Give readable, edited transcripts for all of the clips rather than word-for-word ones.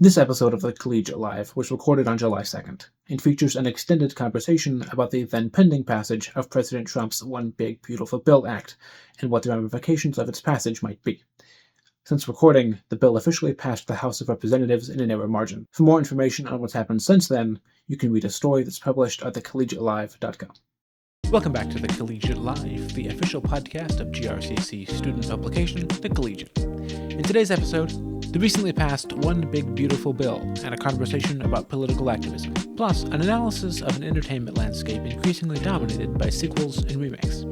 This episode of the Collegiate Live was recorded on July 2nd and features an extended conversation about the then pending passage of President Trump's One Big Beautiful Bill Act and what the ramifications of its passage might be. Since recording, the bill officially passed the House of Representatives in a narrow margin. For more information on what's happened since then, you can read a story that's published at thecollegiatelive.com. Welcome back to The Collegiate Live, the official podcast of GRCC student publication, The Collegiate. In today's episode, the recently passed One Big Beautiful Bill and a conversation about political activism, plus an analysis of an entertainment landscape increasingly dominated by sequels and remakes,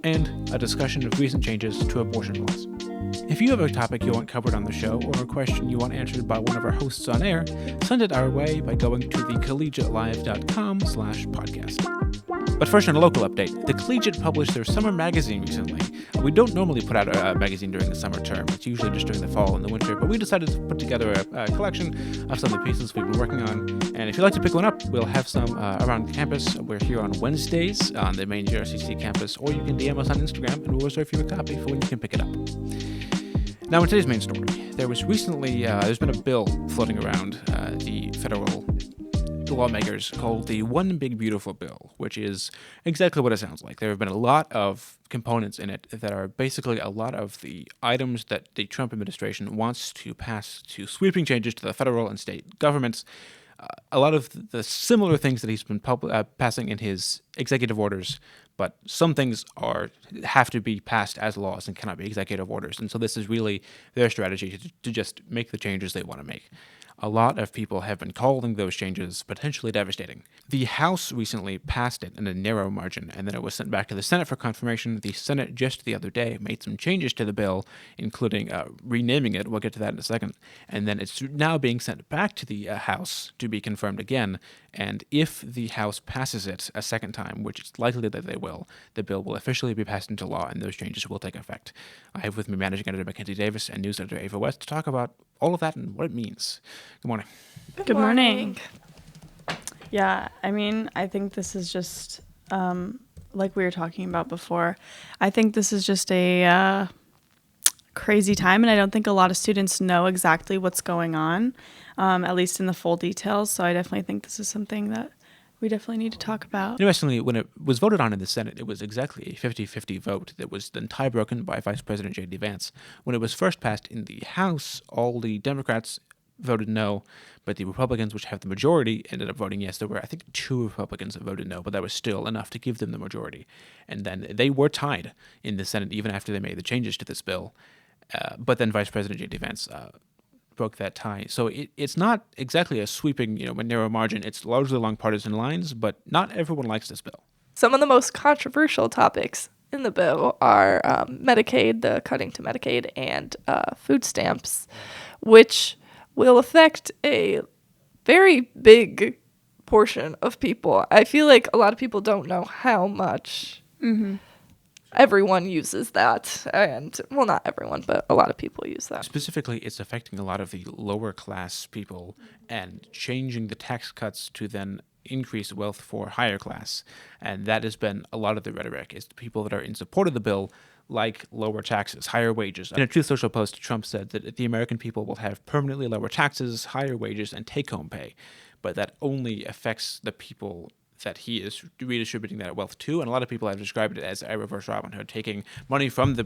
and a discussion of recent changes to abortion laws. If you have a topic you want covered on the show or a question you want answered by one of our hosts on air, send it our way by going to thecollegiatelive.com/podcast. But first, on a local update, The Collegiate published their summer magazine recently. We don't normally put out a magazine during the summer term. It's usually just during the fall and the winter, but we decided to put together a collection of some of the pieces we've been working on. And if you'd like to pick one up, we'll have some around campus. We're here on Wednesdays on the main GRCC campus, or you can DM us on Instagram and we'll reserve you a copy for when you can pick it up. Now, in today's main story, there was recently, there's been a bill floating around the federal lawmakers called the One Big Beautiful Bill, which is exactly what it sounds like. There have been a lot of components in it that are basically a lot of the items that the Trump administration wants to pass to sweeping changes to the federal and state governments. A lot of the similar things that he's been passing in his executive orders, but some things have to be passed as laws and cannot be executive orders. And so this is really their strategy to just make the changes they want to make. A lot of people have been calling those changes potentially devastating. The House recently passed it in a narrow margin, and then it was sent back to the Senate for confirmation. The Senate just the other day made some changes to the bill, including renaming it. We'll get to that in a second. And then it's now being sent back to the House to be confirmed again. And if the House passes it a second time, which it's likely that they will, the bill will officially be passed into law, and those changes will take effect. I have with me managing editor Mackenzie Davis and news editor Ava West to talk about all of that and what it means. Good morning. Good morning. Yeah, I mean, I think this is just, like we were talking about before, I think this is just a crazy time, and I don't think a lot of students know exactly what's going on, at least in the full details, so I definitely think this is something that we definitely need to talk about. Interestingly, when it was voted on in the Senate, it was exactly a 50-50 vote that was then tie-broken by Vice President J.D. Vance. When it was first passed in the House, all the Democrats voted no, but the Republicans, which have the majority, ended up voting yes. There were, I think, 2 Republicans that voted no, but that was still enough to give them the majority. And then they were tied in the Senate even after they made the changes to this bill. But then Vice President J.D. Vance broke that tie. So it's not exactly a sweeping, narrow margin. It's largely along partisan lines, but not everyone likes this bill. Some of the most controversial topics in the bill are Medicaid, the cutting to Medicaid, and food stamps, which will affect a very big portion of people. I feel like a lot of people don't know how much everyone uses that. And, well, not everyone, but a lot of people use that. Specifically, it's affecting a lot of the lower class people and changing the tax cuts to then increase wealth for higher class. And that has been a lot of the rhetoric, is the people that are in support of the bill like lower taxes, higher wages. In a Truth Social post, Trump said that the American people will have permanently lower taxes, higher wages, and take-home pay. But that only affects the people that he is redistributing that wealth to, and a lot of people have described it as a reverse Robin Hood, taking money from the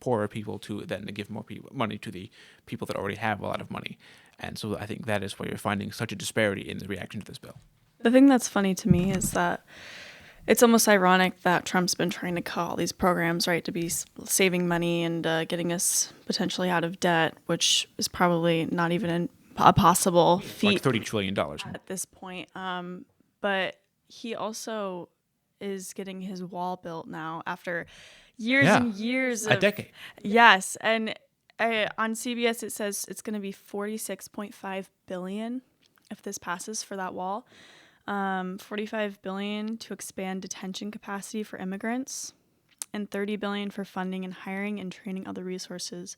poorer people to then give more money to the people that already have a lot of money. And so I think that is why you're finding such a disparity in the reaction to this bill. The thing that's funny to me is that it's almost ironic that Trump's been trying to cut all these programs, right, to be saving money and getting us potentially out of debt, which is probably not even a possible feat. Like $30 trillion. At this point. But he also is getting his wall built now after years and years a decade. Yes. And on CBS, it says it's going to be $46.5 billion if this passes for that wall. $45 billion to expand detention capacity for immigrants, and $30 billion for funding and hiring and training other resources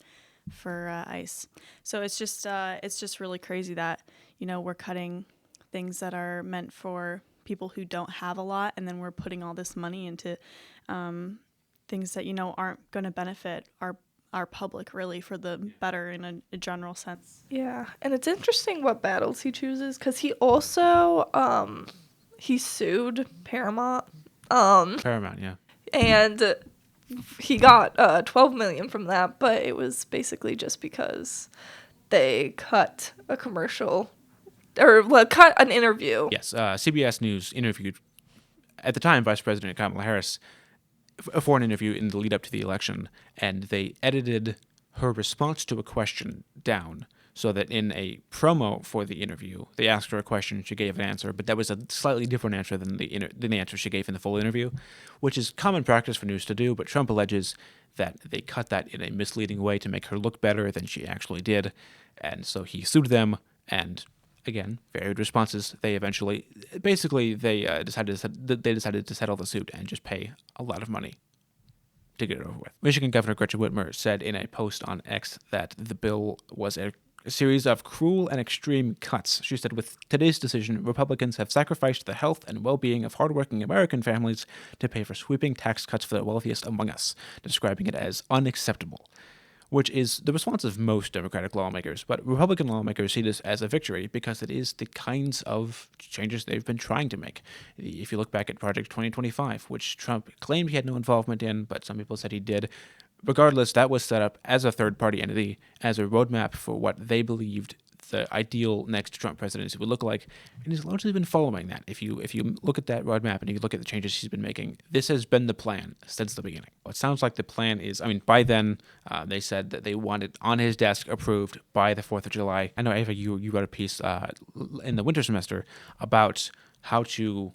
for ICE. So it's just really crazy that, we're cutting things that are meant for people who don't have a lot, and then we're putting all this money into things that, aren't going to benefit our our public, really, for the better in a general sense. Yeah, and it's interesting what battles he chooses, because he also he sued Paramount, Paramount, yeah. and he got 12 million from that, but it was basically just because they cut a commercial, or cut an interview. Yes, CBS News interviewed, at the time, Vice President Kamala Harris for an interview in the lead up to the election, and they edited her response to a question down so that in a promo for the interview, they asked her a question, she gave an answer, but that was a slightly different answer than the answer she gave in the full interview, which is common practice for news to do, but Trump alleges that they cut that in a misleading way to make her look better than she actually did, and so he sued them, and again, varied responses. They eventually, basically, they decided to settle the suit and just pay a lot of money to get it over with. Michigan Governor Gretchen Whitmer said in a post on X that the bill was a series of cruel and extreme cuts. She said, with today's decision, Republicans have sacrificed the health and well-being of hardworking American families to pay for sweeping tax cuts for the wealthiest among us, describing it as unacceptable, which is the response of most Democratic lawmakers. But Republican lawmakers see this as a victory because it is the kinds of changes they've been trying to make. If you look back at Project 2025, which Trump claimed he had no involvement in, but some people said he did, regardless, that was set up as a third-party entity, as a roadmap for what they believed the ideal next Trump presidency would look like, and he's largely been following that. If you look at that roadmap and you look at the changes he's been making, this has been the plan since the beginning. It sounds like the plan is, by then, they said that they want it on his desk, approved by the 4th of July. I know, Ava, you wrote a piece in the winter semester about how to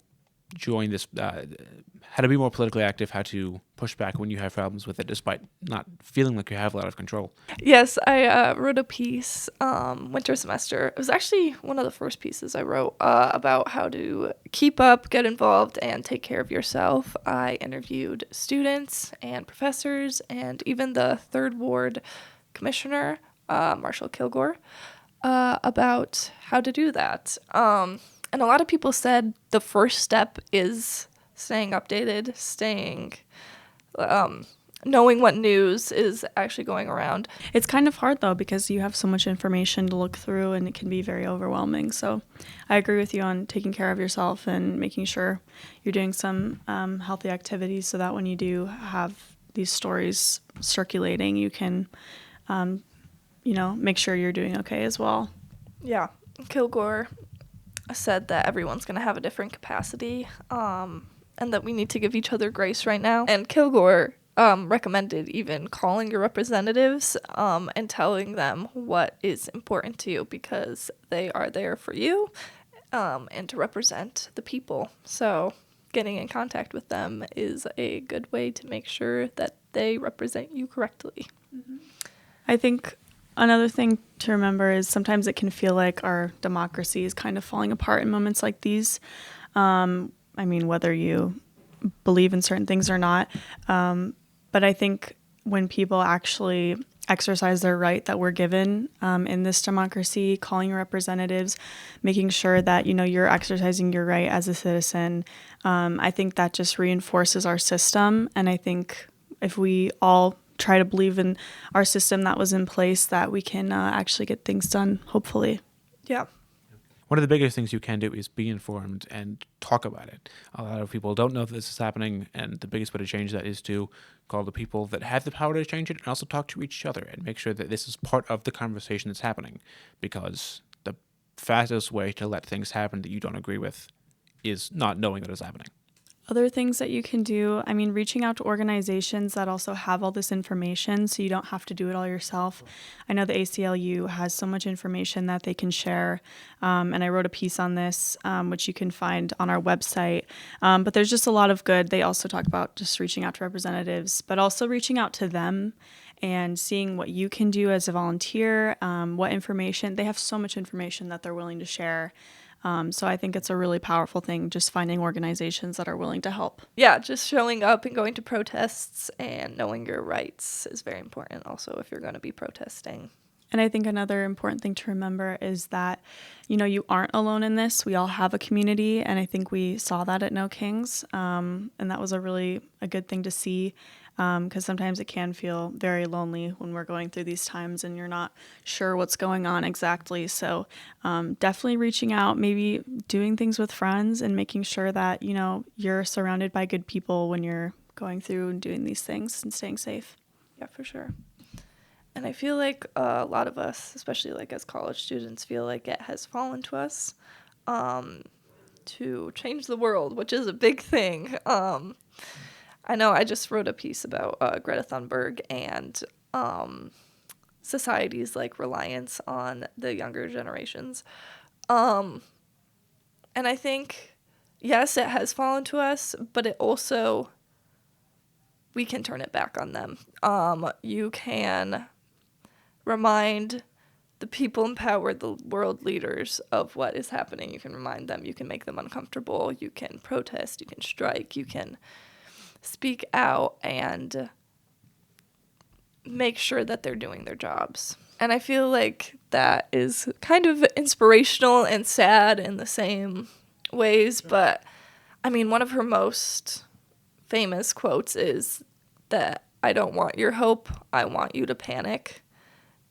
join this, how to be more politically active, how to push back when you have problems with it, despite not feeling like you have a lot of control. Yes, I wrote a piece winter semester. It was actually one of the first pieces I wrote about how to keep up, get involved, and take care of yourself. I interviewed students and professors and even the Third Ward Commissioner, Marshall Kilgore, about how to do that. And a lot of people said the first step is staying updated, knowing what news is actually going around. It's kind of hard, though, because you have so much information to look through and it can be very overwhelming. So I agree with you on taking care of yourself and making sure you're doing some healthy activities so that when you do have these stories circulating, you can, make sure you're doing okay as well. Yeah. Kilgore said that everyone's going to have a different capacity, and that we need to give each other grace right now. And Kilgore recommended even calling your representatives and telling them what is important to you, because they are there for you and to represent the people. So getting in contact with them is a good way to make sure that they represent you correctly. Mm-hmm. I think another thing to remember is sometimes it can feel like our democracy is kind of falling apart in moments like these. Whether you believe in certain things or not. But I think when people actually exercise their right that we're given in this democracy, calling your representatives, making sure that, you're exercising your right as a citizen, I think that just reinforces our system. And I think if we all try to believe in our system that was in place, that we can actually get things done, hopefully. Yeah. One of the biggest things you can do is be informed and talk about it. A lot of people don't know that this is happening, and the biggest way to change that is to call the people that have the power to change it and also talk to each other and make sure that this is part of the conversation that's happening, because the fastest way to let things happen that you don't agree with is not knowing that it's happening. Other things that you can do, reaching out to organizations that also have all this information so you don't have to do it all yourself. I know the ACLU has so much information that they can share, and I wrote a piece on this, which you can find on our website. But there's just a lot of good. They also talk about just reaching out to representatives, but also reaching out to them and seeing what you can do as a volunteer, what information. They have so much information that they're willing to share. So I think it's a really powerful thing, just finding organizations that are willing to help. Yeah, just showing up and going to protests and knowing your rights is very important also if you're going to be protesting. And I think another important thing to remember is that, you aren't alone in this. We all have a community, and I think we saw that at No Kings, and that was a good thing to see. because sometimes it can feel very lonely when we're going through these times and you're not sure what's going on exactly. So definitely reaching out, maybe doing things with friends and making sure that, you're surrounded by good people when you're going through and doing these things and staying safe. Yeah, for sure. And I feel like a lot of us, especially like as college students, feel like it has fallen to us to change the world, which is a big thing. I know I just wrote a piece about Greta Thunberg and society's like reliance on the younger generations. And I think, yes, it has fallen to us, but it also, we can turn it back on them. You can remind the people in power, the world leaders, of what is happening. You can remind them, you can make them uncomfortable, you can protest, you can strike, you can speak out and make sure that they're doing their jobs. And I feel like that is kind of inspirational and sad in the same ways, but I mean, one of her most famous quotes is that I don't want your hope, I want you to panic.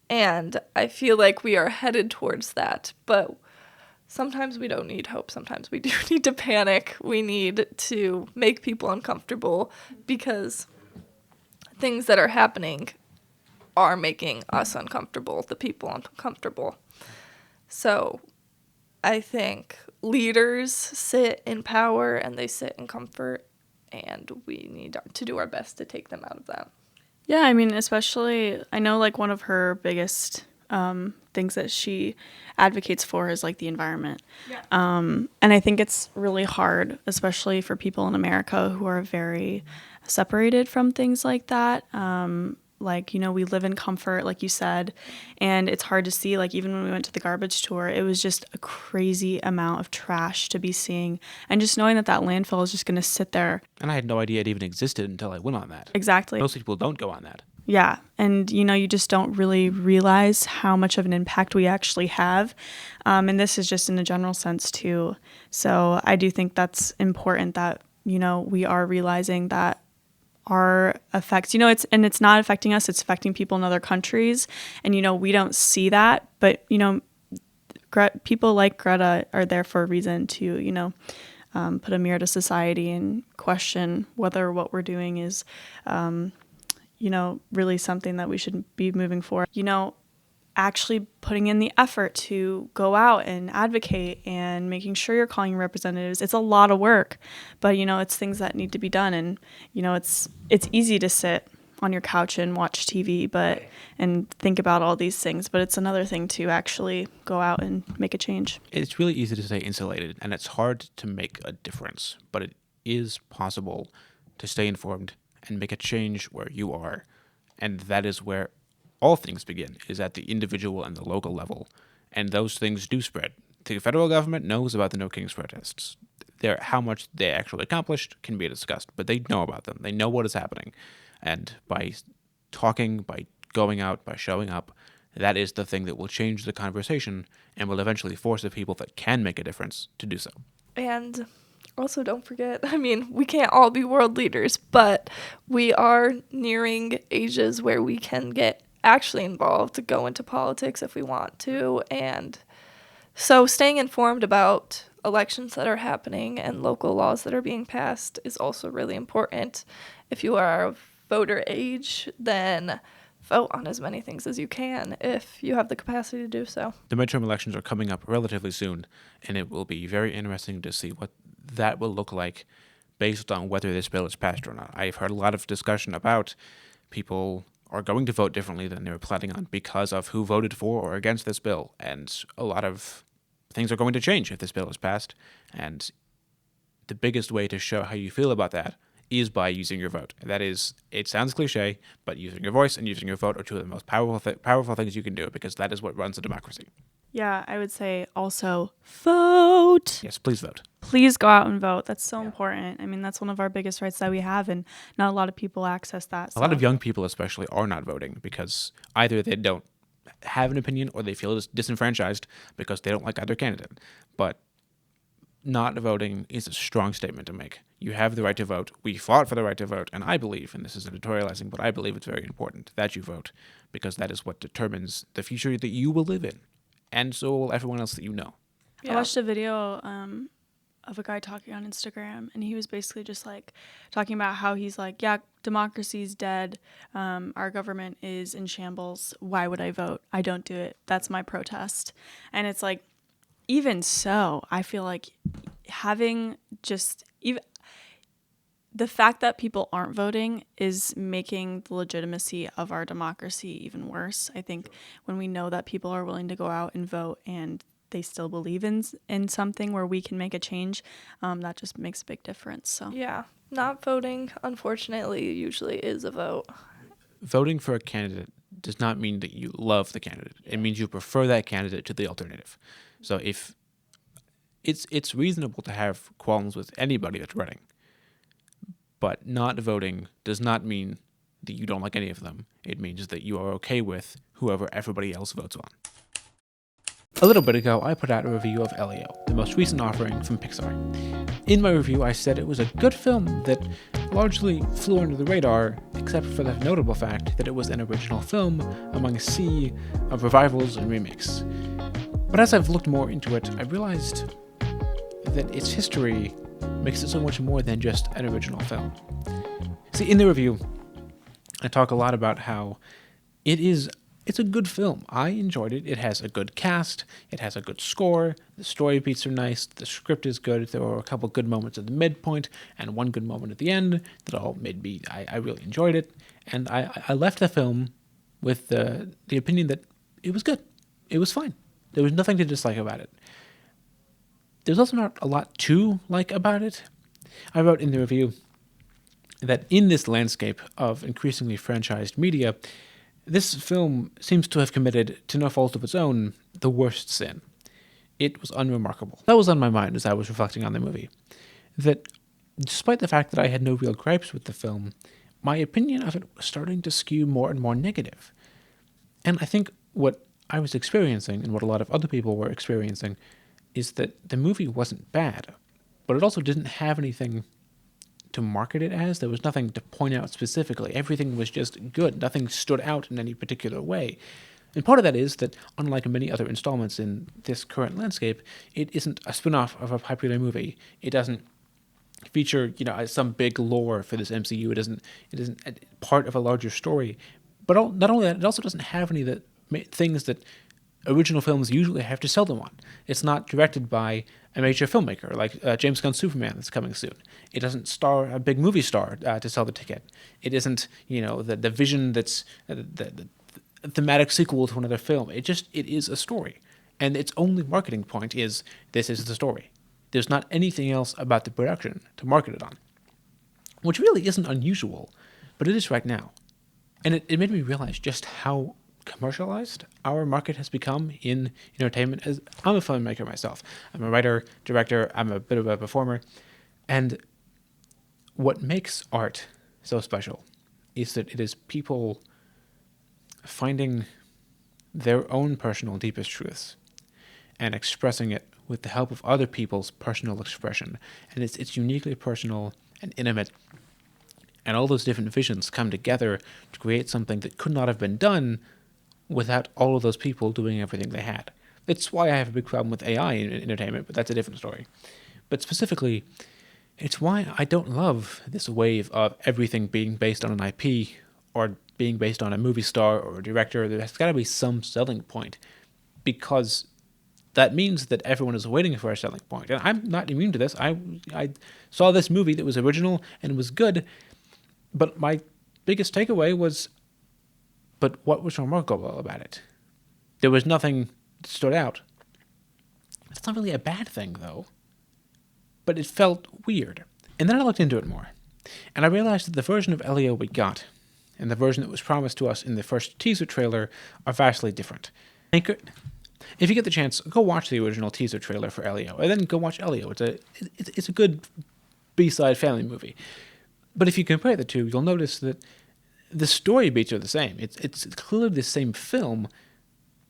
And I feel like we are headed towards that, but sometimes we don't need hope. Sometimes we do need to panic. We need to make people uncomfortable because things that are happening are making us uncomfortable, the people uncomfortable. So I think leaders sit in power and they sit in comfort, and we need to do our best to take them out of that. Yeah, I mean, especially, I know like one of her biggest things that she advocates for is like the environment. Yeah. And I think it's really hard, especially for people in America who are very separated from things like that. Like, we live in comfort, like you said, and it's hard to see, like, even when we went to the garbage tour, it was just a crazy amount of trash to be seeing. And just knowing that landfill is just going to sit there. And I had no idea it even existed until I went on that. Exactly. Most people don't go on that. Yeah. And, you just don't really realize how much of an impact we actually have. And this is just in a general sense, too. So I do think that's important that, we are realizing that our effects, it's not affecting us, it's affecting people in other countries. And, we don't see that. But, people like Greta are there for a reason to, put a mirror to society and question whether what we're doing is, really something that we should be moving for. Actually putting in the effort to go out and advocate and making sure you're calling your representatives. It's a lot of work, but it's things that need to be done. And it's easy to sit on your couch and watch TV, and think about all these things. But it's another thing to actually go out and make a change. It's really easy to stay insulated, and it's hard to make a difference, but it is possible to stay informed and make a change where you are. And that is where all things begin, is at the individual and the local level. And those things do spread. The federal government knows about the No Kings protests. How much they actually accomplished can be discussed, but they know about them. They know what is happening. And by talking, by going out, by showing up, that is the thing that will change the conversation and will eventually force the people that can make a difference to do so. And also, don't forget, we can't all be world leaders, but we are nearing ages where we can get actually involved, to go into politics if we want to. And so staying informed about elections that are happening and local laws that are being passed is also really important. If you are of voter age, then vote on as many things as you can if you have the capacity to do so. The midterm elections are coming up relatively soon, and it will be very interesting to see what that will look like based on whether this bill is passed or not. I've heard a lot of discussion about people are going to vote differently than they were planning on because of who voted for or against this bill. And a lot of things are going to change if this bill is passed. And the biggest way to show how you feel about that is by using your vote. That is, it sounds cliche, but using your voice and using your vote are two of the most powerful things you can do, because that is what runs a democracy. Yeah, I would say also vote. Yes, please vote. Please go out and vote. That's so important. That's one of our biggest rights that we have, and not a lot of people access that. A lot of young people especially are not voting because either they don't have an opinion or they feel disenfranchised because they don't like either candidate. But not voting is a strong statement to make. You have the right to vote. We fought for the right to vote, and I believe, and this is editorializing, but I believe it's very important that you vote, because that is what determines the future that you will live in, and so will everyone else that you know. I watched a video of a guy talking on Instagram, and he was basically just like talking about how he's like, yeah, democracy's dead. Our government is in shambles. Why would I vote? I don't do it. That's my protest. And it's like, even so, I feel like having just even the fact that people aren't voting is making the legitimacy of our democracy even worse. I think when we know that people are willing to go out and vote and they still believe in something where we can make a change, that just makes a big difference. So Yeah, not voting, unfortunately, usually is a vote. Voting for a candidate does not mean that you love the candidate. It means you prefer that candidate to the alternative. So if it's reasonable to have qualms with anybody that's running, but not voting does not mean that you don't like any of them. It means that you are okay with whoever everybody else votes on. A little bit ago, I put out a review of Elio, the most recent offering from Pixar. In my review, I said it was a good film that largely flew under the radar, except for the notable fact that it was an original film among a sea of revivals and remakes. But as I've looked more into it, I realized that its history makes it so much more than just an original film. See, in the review, I talk a lot about how it's a good film. I enjoyed it. It has a good cast. It has a good score. The story beats are nice. The script is good. There were a couple good moments at the midpoint and one good moment at the end that all made me, I really enjoyed it. And I left the film with the opinion that it was good. It was fine. There was nothing to dislike about it. There's also not a lot to like about it. I wrote in the review that in this landscape of increasingly franchised media, this film seems to have committed, to no fault of its own, the worst sin. It was unremarkable. That was on my mind as I was reflecting on the movie. That despite the fact that I had no real gripes with the film, my opinion of it was starting to skew more and more negative. And I think what I was experiencing, and what a lot of other people were experiencing, is that the movie wasn't bad, but it also didn't have anything to market it as. There was nothing to point out specifically. Everything was just good. Nothing stood out in any particular way. And part of that is that, unlike many other installments in this current landscape, it isn't a spin-off of a popular movie. It doesn't feature, some big lore for this MCU. It isn't part of a larger story. But not only that, it also doesn't have any of the things that original films usually have to sell them on. It's not directed by a major filmmaker like James Gunn's Superman that's coming soon. It doesn't star a big movie star to sell the ticket. It isn't, the vision that's the thematic sequel to another film. It is a story. And its only marketing point is, this is the story. There's not anything else about the production to market it on. Which really isn't unusual, but it is right now. And it made me realize just how commercialized our market has become in entertainment. As I'm a filmmaker myself. I'm a writer, director, I'm a bit of a performer. And what makes art so special is that it is people finding their own personal deepest truths and expressing it with the help of other people's personal expression. And it's uniquely personal and intimate. And all those different visions come together to create something that could not have been done without all of those people doing everything they had. It's why I have a big problem with AI in entertainment, but that's a different story. But specifically, it's why I don't love this wave of everything being based on an IP or being based on a movie star or a director. There's got to be some selling point, because that means that everyone is waiting for a selling point. And I'm not immune to this. I saw this movie that was original and was good, but my biggest takeaway was, but what was remarkable about it? There was nothing that stood out. It's not really a bad thing, though. But it felt weird. And then I looked into it more. And I realized that the version of Elio we got and the version that was promised to us in the first teaser trailer are vastly different. If you get the chance, go watch the original teaser trailer for Elio, and then go watch Elio. It's a good B-side family movie. But if you compare the two, you'll notice that the story beats are the same. It's clearly the same film,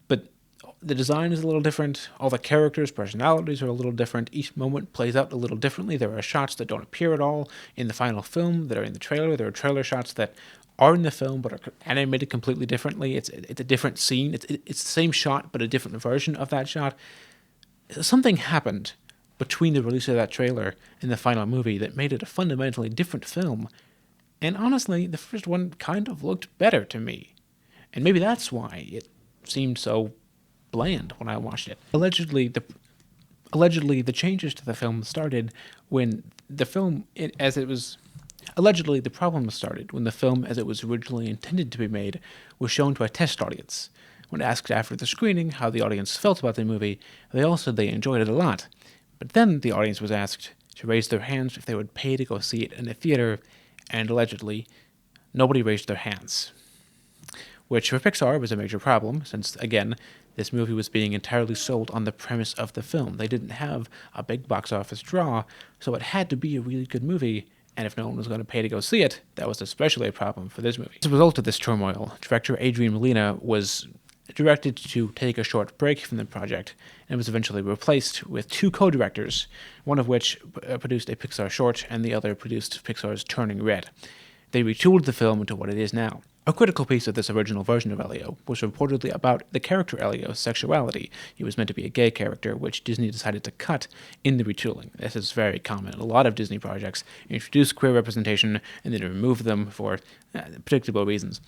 but the design is a little different. All the characters' personalities are a little different. Each moment plays out a little differently. There are shots that don't appear at all in the final film that are in the trailer. There are trailer shots that are in the film but are animated completely differently. It's a different scene. It's the same shot but a different version of that shot. Something happened between the release of that trailer and the final movie that made it a fundamentally different film. And honestly, the first one kind of looked better to me. And maybe that's why it seemed so bland when I watched it. Allegedly, the changes to the film started when the film, allegedly, the problem started when the film, as it was originally intended to be made, was shown to a test audience. When asked after the screening how the audience felt about the movie, they all said they enjoyed it a lot. But then the audience was asked to raise their hands if they would pay to go see it in a theater, and allegedly, nobody raised their hands. Which for Pixar was a major problem, since, again, this movie was being entirely sold on the premise of the film. They didn't have a big box office draw, so it had to be a really good movie, and if no one was going to pay to go see it, that was especially a problem for this movie. As a result of this turmoil, director Adrian Molina was directed to take a short break from the project, and was eventually replaced with 2 co-directors, one of which produced a Pixar short, and the other produced Pixar's Turning Red. They retooled the film into what it is now. A critical piece of this original version of Elio was reportedly about the character Elio's sexuality. He was meant to be a gay character, which Disney decided to cut in the retooling. This is very common. A lot of Disney projects introduce queer representation and then remove them for predictable reasons.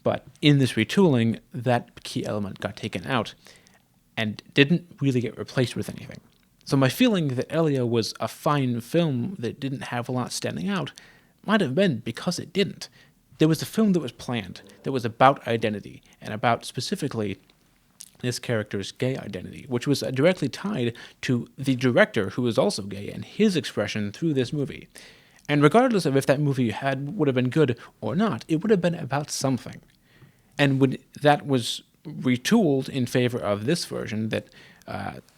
But in this retooling, that key element got taken out and didn't really get replaced with anything. So my feeling that Elio was a fine film that didn't have a lot standing out might have been because it didn't. There was a film that was planned, that was about identity, and about specifically this character's gay identity, which was directly tied to the director, who was also gay, and his expression through this movie. And regardless of if that movie would have been good or not, it would have been about something. And when that was retooled in favor of this version that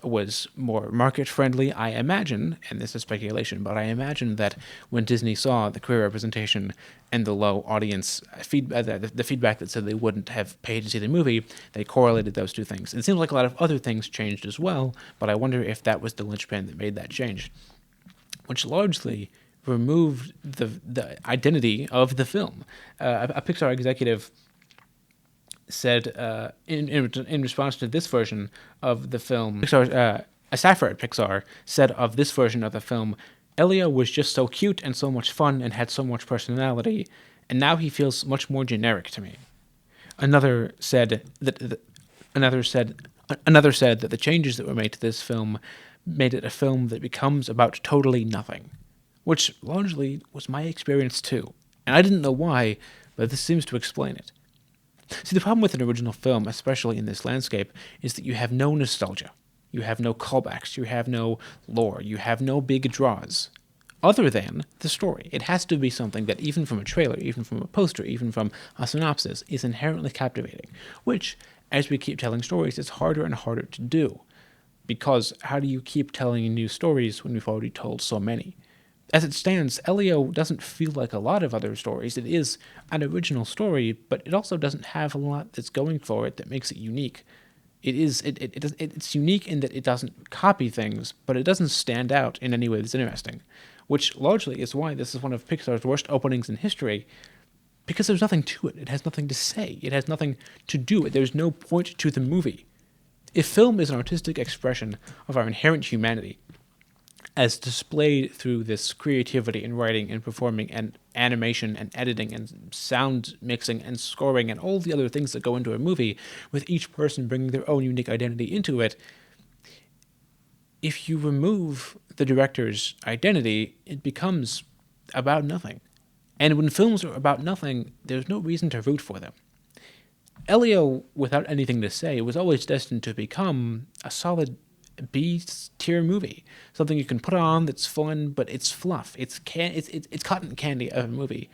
was more market-friendly, I imagine, and this is speculation, but I imagine that when Disney saw the queer representation and the low audience feedback, the feedback that said they wouldn't have paid to see the movie, they correlated those two things. It seems like a lot of other things changed as well, but I wonder if that was the linchpin that made that change, which largely removed the identity of the film. A Pixar executive said in response to this version of the film, a staffer at Pixar said of this version of the film, Elio was just so cute and so much fun and had so much personality, and now he feels much more generic to me. Another said that the changes that were made to this film made it a film that becomes about totally nothing, which largely was my experience too. And I didn't know why, but this seems to explain it. See, the problem with an original film, especially in this landscape, is that you have no nostalgia. You have no callbacks. You have no lore. You have no big draws. Other than the story. It has to be something that, even from a trailer, even from a poster, even from a synopsis, is inherently captivating. Which, as we keep telling stories, is harder and harder to do. Because how do you keep telling new stories when we've already told so many? As it stands, Elio doesn't feel like a lot of other stories. It is an original story, but it also doesn't have a lot that's going for it that makes it unique. It's unique in that it doesn't copy things, but it doesn't stand out in any way that's interesting, which largely is why this is one of Pixar's worst openings in history, because there's nothing to it. It has nothing to say. It has nothing to do. There's no point to the movie. If film is an artistic expression of our inherent humanity, as displayed through this creativity in writing and performing and animation and editing and sound mixing and scoring and all the other things that go into a movie, with each person bringing their own unique identity into it, if you remove the director's identity, it becomes about nothing. And when films are about nothing, there's no reason to root for them. Elio, without anything to say, was always destined to become a solid B-tier movie, something you can put on that's fun, but it's fluff. It's cotton candy of a movie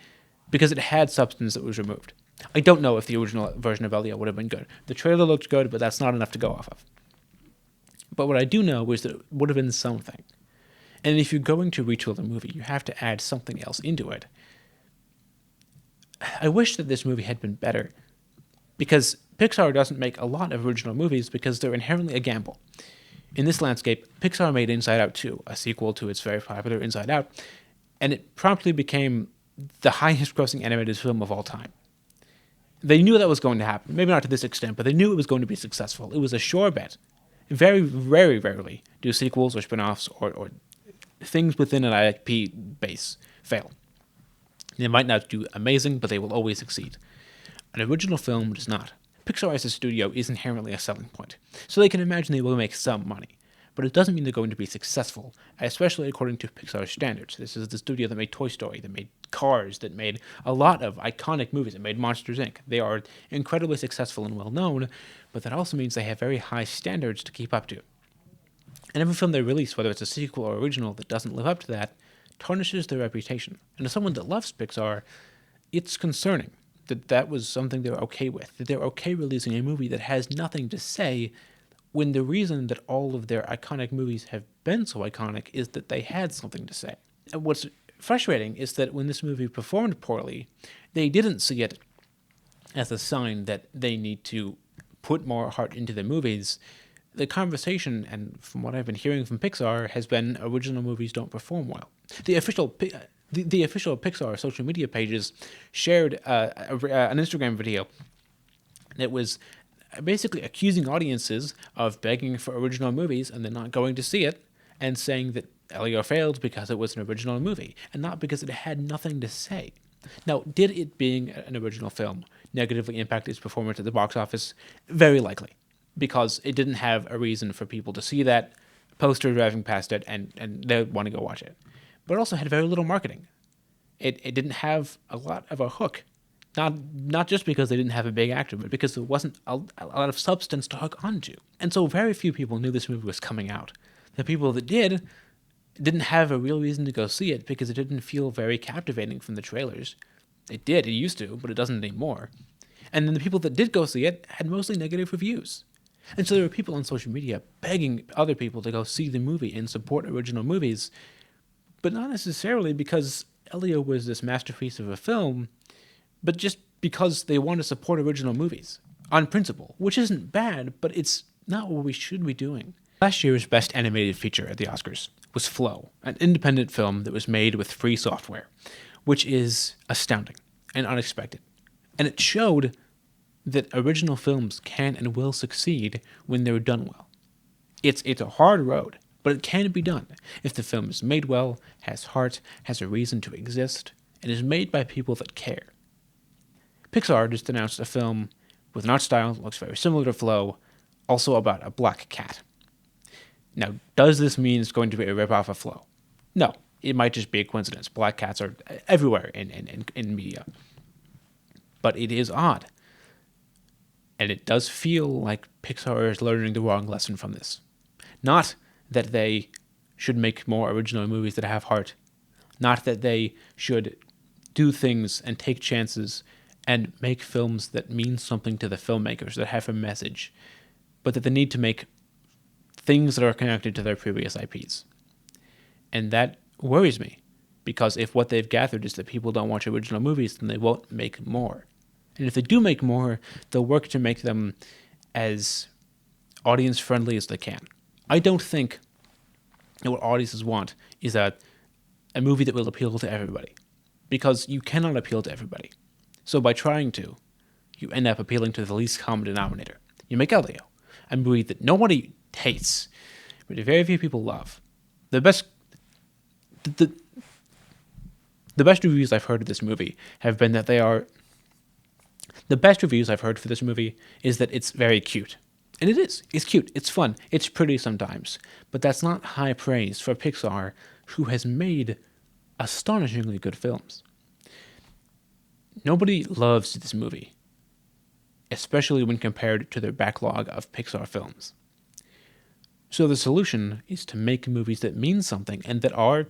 because it had substance that was removed. I don't know if the original version of Elio would have been good. The trailer looked good, but that's not enough to go off of. But what I do know is that it would have been something. And if you're going to retool the movie, you have to add something else into it. I wish that this movie had been better, because Pixar doesn't make a lot of original movies because they're inherently a gamble. In this landscape, Pixar made Inside Out 2, a sequel to its very popular Inside Out, and it promptly became the highest-grossing animated film of all time. They knew that was going to happen. Maybe not to this extent, but they knew it was going to be successful. It was a sure bet. Very, very rarely do sequels or spin-offs or things within an IP base fail. They might not do amazing, but they will always succeed. An original film does not. Pixar as a studio is inherently a selling point, so they can imagine they will make some money. But it doesn't mean they're going to be successful, especially according to Pixar standards. This is the studio that made Toy Story, that made Cars, that made a lot of iconic movies, that made Monsters, Inc. They are incredibly successful and well-known, but that also means they have very high standards to keep up to. And every film they release, whether it's a sequel or original that doesn't live up to that, tarnishes their reputation. And as someone that loves Pixar, it's concerning that that was something they're okay with, that they're okay releasing a movie that has nothing to say, when the reason that all of their iconic movies have been so iconic is that they had something to say. And what's frustrating is that when this movie performed poorly, they didn't see it as a sign that they need to put more heart into their movies. The conversation, and from what I've been hearing from Pixar, has been original movies don't perform well. The official Pixar social media pages shared an Instagram video that was basically accusing audiences of begging for original movies and then not going to see it, and saying that Elio failed because it was an original movie, and not because it had nothing to say. Now, did it being an original film negatively impact its performance at the box office? Very likely, because it didn't have a reason for people to see that poster driving past it and they want to go watch it. But it also had very little marketing. It didn't have a lot of a hook. Not just because they didn't have a big actor, but because there wasn't a lot of substance to hook onto. And so very few people knew this movie was coming out. The people that didn't have a real reason to go see it because it didn't feel very captivating from the trailers. It used to, but it doesn't anymore. And then the people that did go see it had mostly negative reviews. And so there were people on social media begging other people to go see the movie and support original movies, but not necessarily because Elio was this masterpiece of a film, but just because they want to support original movies on principle, which isn't bad, but it's not what we should be doing. Last year's Best Animated Feature at the Oscars was Flow, an independent film that was made with free software, which is astounding and unexpected. And it showed that original films can and will succeed when they're done well. It's a hard road, but it can be done if the film is made well, has heart, has a reason to exist, and is made by people that care. Pixar just announced a film with an art style that looks very similar to Flow, also about a black cat. Now, does this mean it's going to be a ripoff of Flow? No, it might just be a coincidence. Black cats are everywhere in media. But it is odd. And it does feel like Pixar is learning the wrong lesson from this. Not that they should make more original movies that have heart. Not that they should do things and take chances and make films that mean something to the filmmakers, that have a message. But that they need to make things that are connected to their previous IPs. And that worries me, because if what they've gathered is that people don't watch original movies, then they won't make more. And if they do make more, they'll work to make them as audience-friendly as they can. I don't think that what audiences want is a movie that will appeal to everybody, because you cannot appeal to everybody. So by trying to, you end up appealing to the least common denominator. You make Elio, a movie that nobody hates, but very few people love. The best reviews I've heard of this movie have been that the best reviews I've heard for this movie is that it's very cute. And it is. It's cute. It's fun. It's pretty sometimes. But that's not high praise for Pixar, who has made astonishingly good films. Nobody loves this movie, especially when compared to their backlog of Pixar films. So the solution is to make movies that mean something and that are,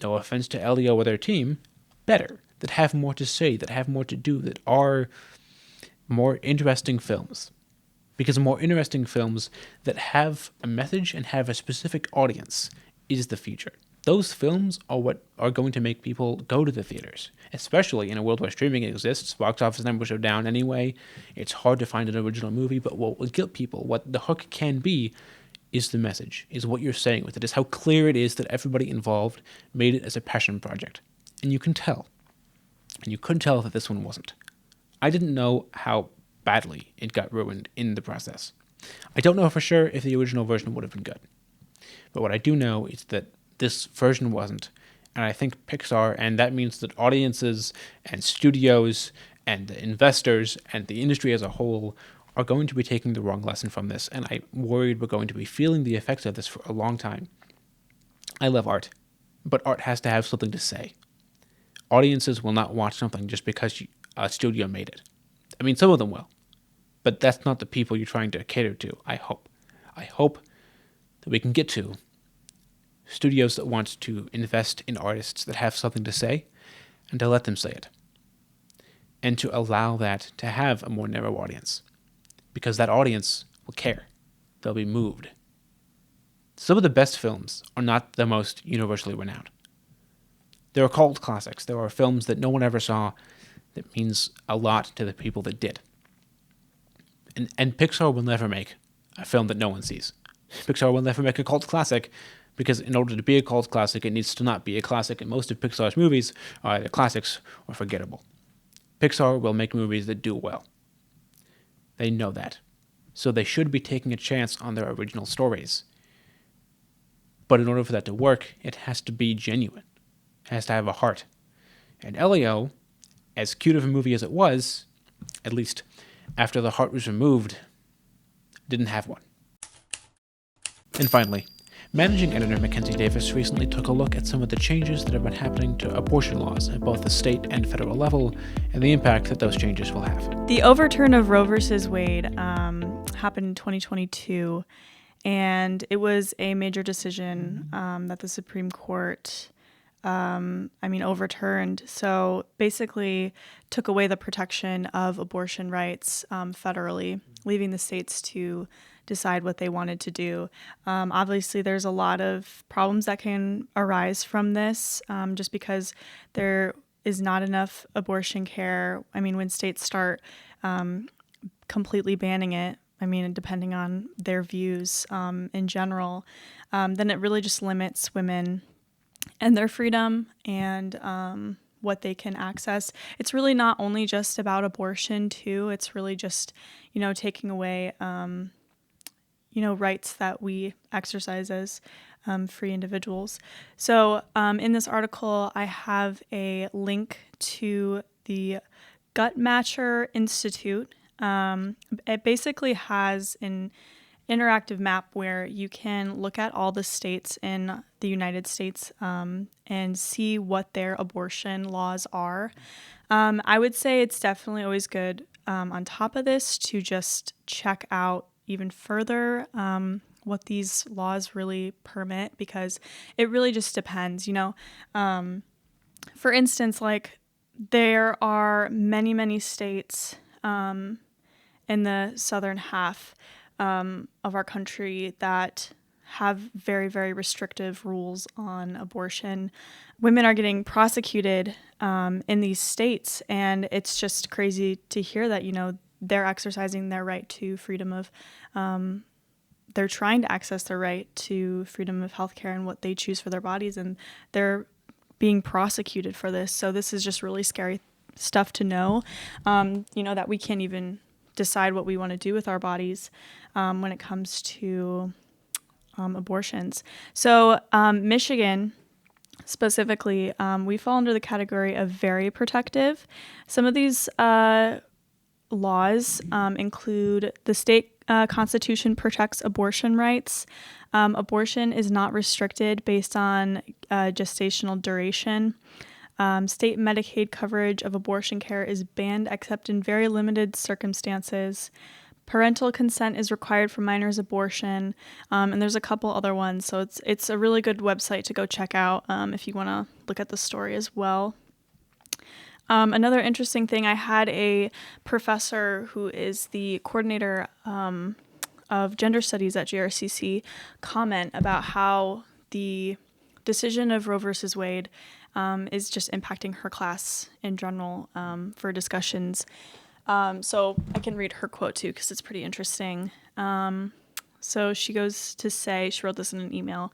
no offense to Elio or their team, better, that have more to say, that have more to do, that are more interesting films. Because more interesting films that have a message and have a specific audience is the future. those films are what are going to make people go to the theaters, especially in a world where streaming exists. Box office numbers are down anyway. It's hard to find an original movie, but what will get people, what the hook can be, is the message, is what you're saying with it, is how clear it is that everybody involved made it as a passion project. And you can tell. And you couldn't tell that this one wasn't. I didn't know how badly it got ruined in the process. I don't know for sure if the original version would have been good. But what I do know is that this version wasn't. And I think Pixar, and that means that audiences and studios and the investors and the industry as a whole are going to be taking the wrong lesson from this. And I'm worried we're going to be feeling the effects of this for a long time. I love art, but art has to have something to say. Audiences will not watch something just because a studio made it. I mean, some of them will. But that's not the people you're trying to cater to, I hope. I hope that we can get to studios that want to invest in artists that have something to say and to let them say it. And to allow that to have a more narrow audience. Because that audience will care. They'll be moved. Some of the best films are not the most universally renowned. There are cult classics. There are films that no one ever saw that means a lot to the people that did. And Pixar will never make a film that no one sees. Pixar will never make a cult classic because in order to be a cult classic, it needs to not be a classic, and most of Pixar's movies are either classics or forgettable. Pixar will make movies that do well. They know that. So they should be taking a chance on their original stories. But in order for that to work, it has to be genuine. It has to have a heart. And Elio, as cute of a movie as it was, at least after the heart was removed, didn't have one. And finally, managing editor Mackenzie Davis recently took a look at some of the changes that have been happening to abortion laws at both the state and federal level, and the impact that those changes will have. The overturn of Roe versus Wade happened in 2022, and it was a major decision that the Supreme Court overturned. So basically took away the protection of abortion rights federally, leaving the states to decide what they wanted to do. Obviously, there's a lot of problems that can arise from this just because there is not enough abortion care. I mean, when states start completely banning it, depending on their views in general, then it really just limits women and their freedom and what they can access. It's really not only just about abortion, too. It's really just, taking away, rights that we exercise as free individuals. So in this article, I have a link to the Gut Matcher Institute. It basically has an interactive map where you can look at all the states in the United States and see what their abortion laws are. I would say it's definitely always good on top of this to just check out even further what these laws really permit, because it really just depends, For instance, like there are many, many states in the southern half of our country that have very, very restrictive rules on abortion. Women are getting prosecuted in these states, and it's just crazy to hear that, they're exercising their right to freedom of, they're trying to access their right to freedom of healthcare and what they choose for their bodies, and they're being prosecuted for this. So this is just really scary stuff to know, that we can't even decide what we want to do with our bodies when it comes to abortions. So Michigan specifically, we fall under the category of very protective. Some of these laws include the state constitution protects abortion rights. Abortion is not restricted based on gestational duration. State Medicaid coverage of abortion care is banned except in very limited circumstances. Parental consent is required for minors' abortion, and there's a couple other ones. So it's a really good website to go check out if you want to look at the story as well. Another interesting thing, I had a professor who is the coordinator of gender studies at GRCC comment about how the decision of Roe versus Wade is just impacting her class in general for discussions. So I can read her quote too, because it's pretty interesting. So she goes to say, she wrote this in an email,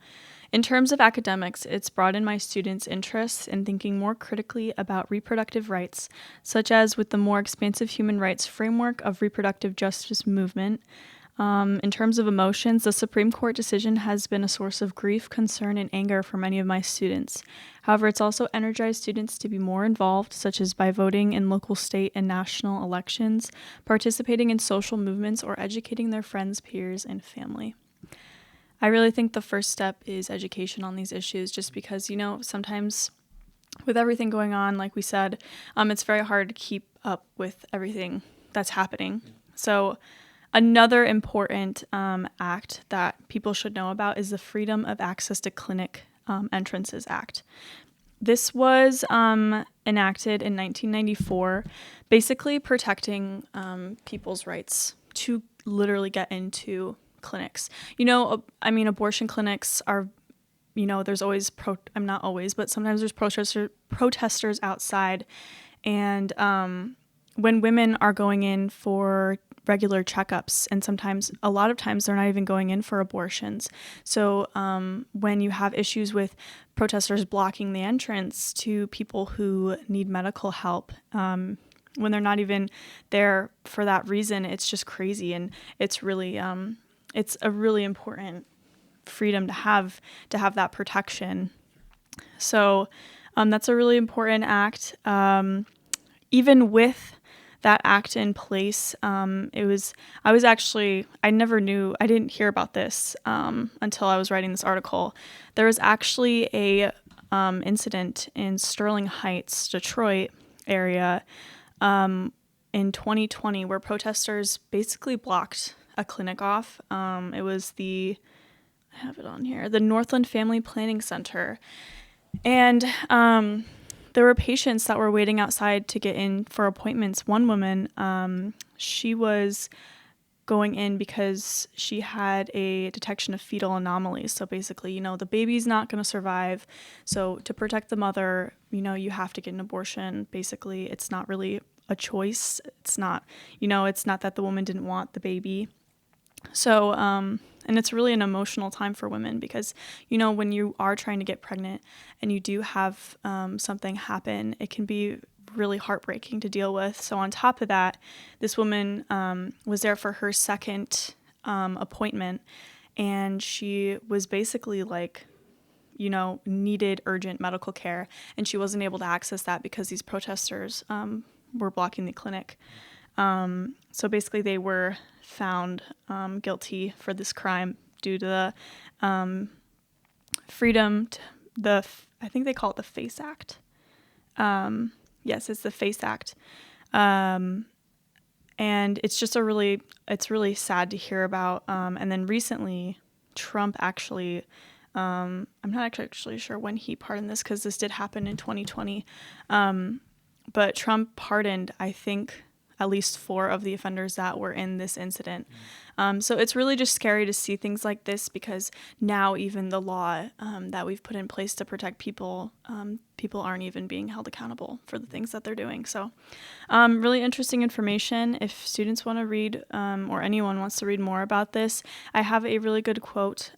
"In terms of academics, it's broadened my students' interests in thinking more critically about reproductive rights, such as with the more expansive human rights framework of reproductive justice movement. In terms of emotions, the Supreme Court decision has been a source of grief, concern, and anger for many of my students. However, it's also energized students to be more involved, such as by voting in local, state, and national elections, participating in social movements, or educating their friends, peers, and family." I really think the first step is education on these issues, just because, sometimes with everything going on, like we said, it's very hard to keep up with everything that's happening. So another important act that people should know about is the Freedom of Access to Clinic Entrances Act. This was enacted in 1994, basically protecting people's rights to literally get into clinics. Abortion clinics are, there's always, not always, but sometimes there's protesters outside. And when women are going in for regular checkups, and a lot of times they're not even going in for abortions. So when you have issues with protesters blocking the entrance to people who need medical help, when they're not even there for that reason, it's just crazy. And it's really, it's a really important freedom to have that protection. So that's a really important act. Even with that act in place, I didn't hear about this until I was writing this article. There was actually a incident in Sterling Heights, Detroit area in 2020 where protesters basically blocked a clinic off. It was I have it on here, the Northland Family Planning Center. And there were patients that were waiting outside to get in for appointments. One woman, she was going in because she had a detection of fetal anomalies. So basically, the baby's not going to survive. So to protect the mother, you have to get an abortion. Basically, it's not really a choice. It's not, it's not that the woman didn't want the baby. So, and it's really an emotional time for women because, when you are trying to get pregnant and you do have something happen, it can be really heartbreaking to deal with. So on top of that, this woman was there for her second appointment, and she was basically needed urgent medical care, and she wasn't able to access that because these protesters were blocking the clinic. So basically they were found guilty for this crime due to the freedom, I think they call it the FACE Act. Yes, it's the FACE Act. And it's just it's really sad to hear about. And then recently Trump actually, I'm not actually sure when he pardoned this because this did happen in 2020. But Trump pardoned, I think, at least 4 of the offenders that were in this incident. So it's really just scary to see things like this because now even the law that we've put in place to protect people, people aren't even being held accountable for the things that they're doing. So really interesting information. If students want to read or anyone wants to read more about this, I have a really good quote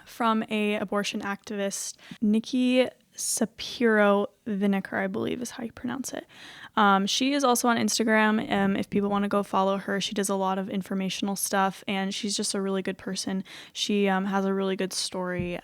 from a abortion activist, Nikki Sapiro-Vinegar, I believe is how you pronounce it. She is also on Instagram. If people want to go follow her, she does a lot of informational stuff, and she's just a really good person. She has a really good story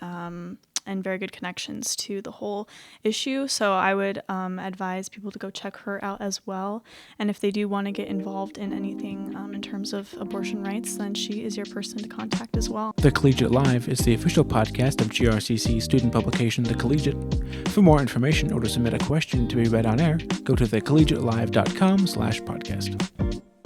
and very good connections to the whole issue. So I would advise people to go check her out as well. And if they do want to get involved in anything in terms of abortion rights, then she is your person to contact as well. The Collegiate Live is the official podcast of GRCC student publication The Collegiate. For more information or to submit a question to be read on air, go to thecollegiatelive.com/podcast.